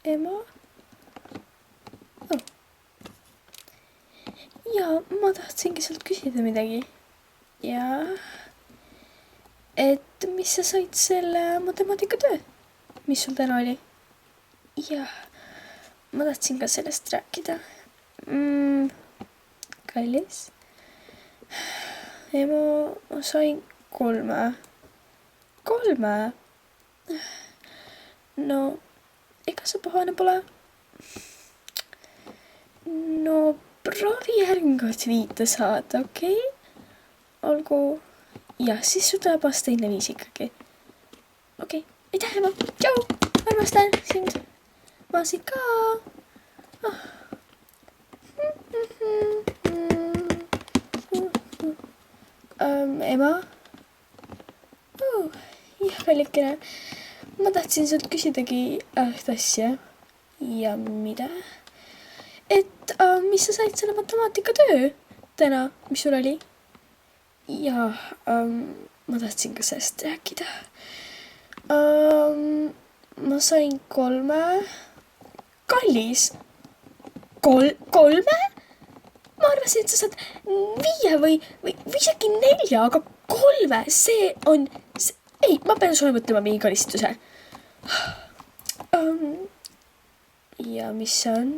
Ema? Oh. Ja ma tahtsingi sult küsida midagi. Ja et mis sa said selle matemaatikatöö, mis sul täna oli? Jah, ma tahtsin ka sellest rääkida. Kallis? Ema, ma sain 3. 3? No, ega sa pahane pole? No, proovi järgmine kord 5 saada, okei? Olgu. Jah, siis sul tuleb aasta 5 ikkagi. Okei, aitäh, ema. Tšau, armastan sind. Ma sind ka. Ema? Jah, kallikene. Ma tahtsin sult küsidagi ühte asja. Ja mida? Et mis sa said selle matemaatikatöö täna, mis sul oli? Ja ma tahtsin ka sellest rääkida. Ma sain 3. Kallis? 3? Ma arvasin, et sa saad 5 või isegi 4, aga 3, see on... Ei, ma pean sulle mõtlema mingi karistuse. Ja mis see on?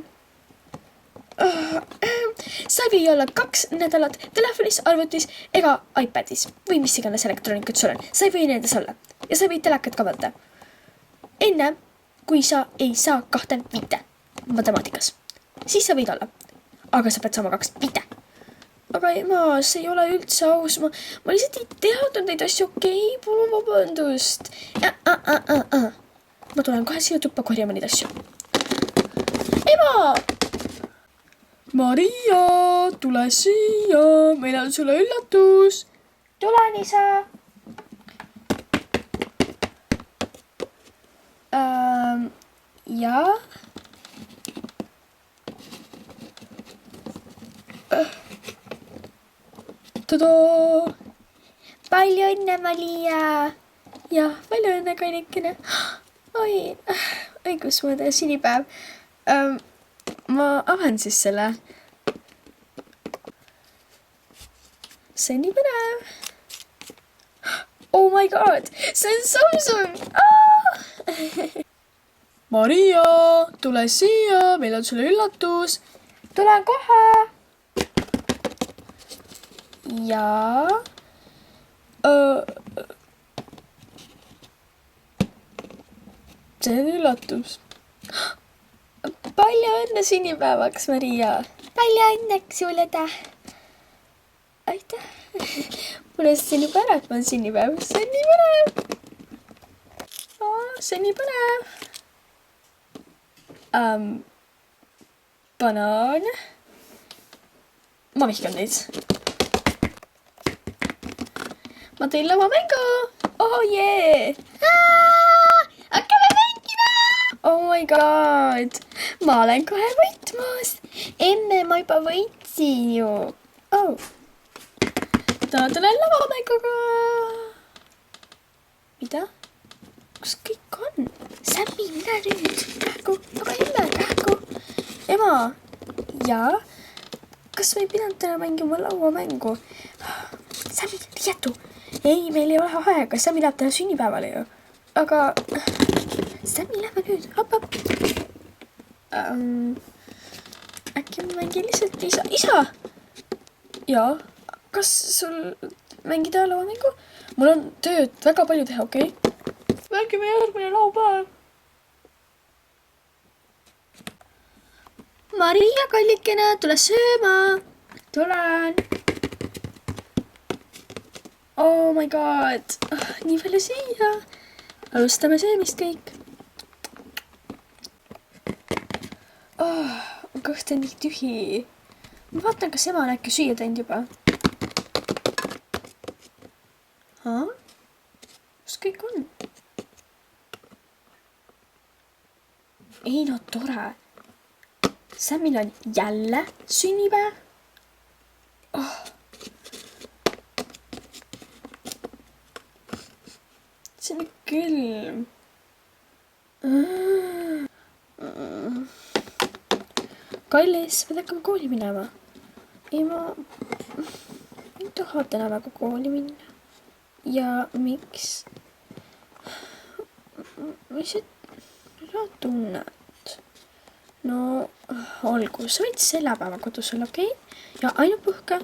Sa ei või olla 2 nädalat telefonis, arvutis ega iPadis või mis iganes elektroonikud sul on. Sa ei või nendes olla. Ja sa ei või telekat ka vaadata. Enne, kui sa ei saa 2 5 matemaatikas, siis sa võid olla. Aga sa pead saama 2 5. Aga ema, see ei ole üldse aus. Ma lihtsalt ei teadnud neid asju. Okei, palun vabandust. Ma tulen kohe sinu tuppa korjama neid asju. Ema! Maria, tule siia. Meil on sulle üllatus. Tulen, isa. Ja? Tadaa! Palju õnne, Maria! Jah, palju õnne, kallikene. Oi, õigusmõõde sünnipäev. Ma avan siis selle. See on nii põnev. Oh my god, see on Samsung! Maria, tule siia, meil on sulle üllatus. Tulen kohe. Ja. See on üllatus. Palju õnne sünnipäevaks, Maria. Palju õnneks sulle, aitäh. Mul on juba ära, et ma on sünnipäev. See on nii põnev. See on nii põnev. Banaan. Ma vihkan neid. Ma tõin lavamängu. Oh jee. Hakkame mängima. Oh my god. Ma olen kohe võitmas. Enne ma juba võitsin ju. Oh. Täna tulen lavamänguga. Mida? Kus kõik on? Sämmi, mine nüüd. Räägu. Aga emme, räägu. Ema. Jaa. Kas me ei pidanud täna mängima lauamängu? Sämmi, riietu. Ei, meil ei ole aega. Sämmi läheb täna sünnipäevale ju. Aga... Sämmi, lähme nüüd. Hop. Äkki ma mängin lihtsalt isa. Isa! Jaa. Kas sul mängida lauamängu? Mul on tööd väga palju teha, okei? Mängime järgmine laupäev. Maria, kallikene, tule sööma. Tulen. Oh my god. Nii palju siia. Alustame söömist kõik. Kõht on nii tühi. Ma vaatan, kas ema on äkki süüa teinud juba. Kus kõik on? Ei no tore. Sämmil on jälle sünnipäev. külm. Kallis, pead hakkama kooli minema. Ei, ma ei taha täna väga kooli minna. Ja miks? Mis sa tunned? No, olgu, sa võid selle päeva kodus olla, okei? Ja ainult puhka.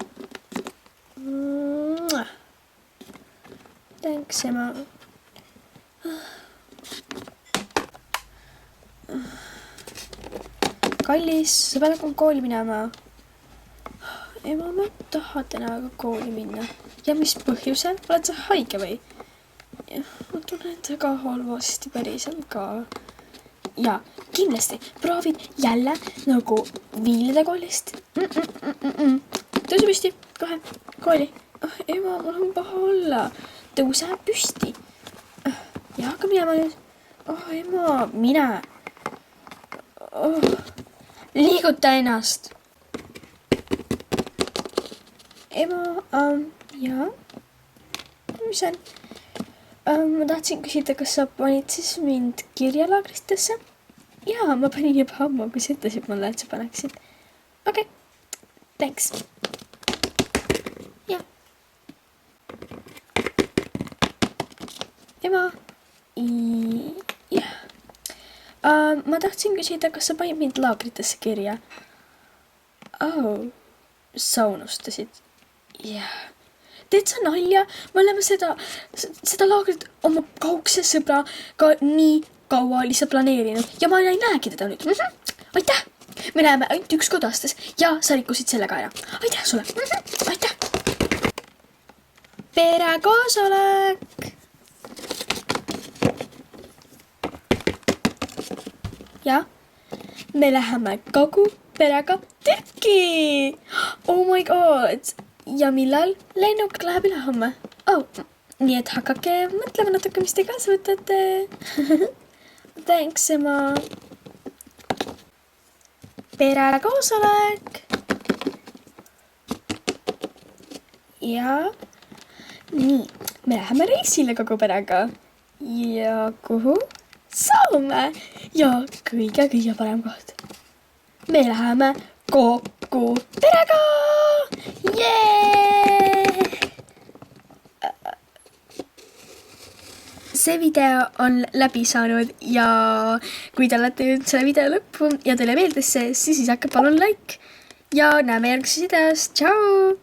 Thanks, ema. Kallis, sa pead hakkama kooli minema. Ema, ma ei taha täna väga kooli minna. Ja mis põhjusel? Oled sa haige või? Ma tunnen väga halvasti päriselt ka. Ja kindlasti proovid jälle nagu viilide koolist. Tõuse püsti, kohe, kooli. Ema, mul on paha olla. Tõuse püsti. Ja hakka minema nüüd. Ema, mine. Liiguta ennast. Ema, jaa. Mis on? Ma tahtsin küsida, kas sa panid siis mind kirjalaagritesse? Jaa, ma panin juba ammu, kui sa ütlesid mulle, et sa paneksid. Okei, thanks. Jah. Ema. Jah. Ma tahtsin küsida, kas sa panid mind laagritesse kirja? Sa unustasid. Jah. Teed sa nalja? Me oleme seda laagrit oma kaugse sõbraga nii kaua lihtsalt planeerinud ja ma ei näegi teda nüüd. Aitäh! Me näeme ainult üks kord aastas ja sa rikkusid sellega ära. Aitäh sulle! Aitäh! Perekoosolek! Ja me läheme kogu perega Türki! Oh my god! Ja millal lennuk läheb üle homme? Nii et hakake mõtlema natuke, mis te kaasa võtate. Thanks, ema. Perekoosolek. Ja nii, me läheme reisile kogu perega. Ja kuhu? Soome. Ja kõige parem koht. Me läheme kokku perega. See video on läbi saanud ja kui te olete jõudnud selle video lõppu ja teile meeldis see, siis visake palun like ja näeme järgmises videos. Tšau!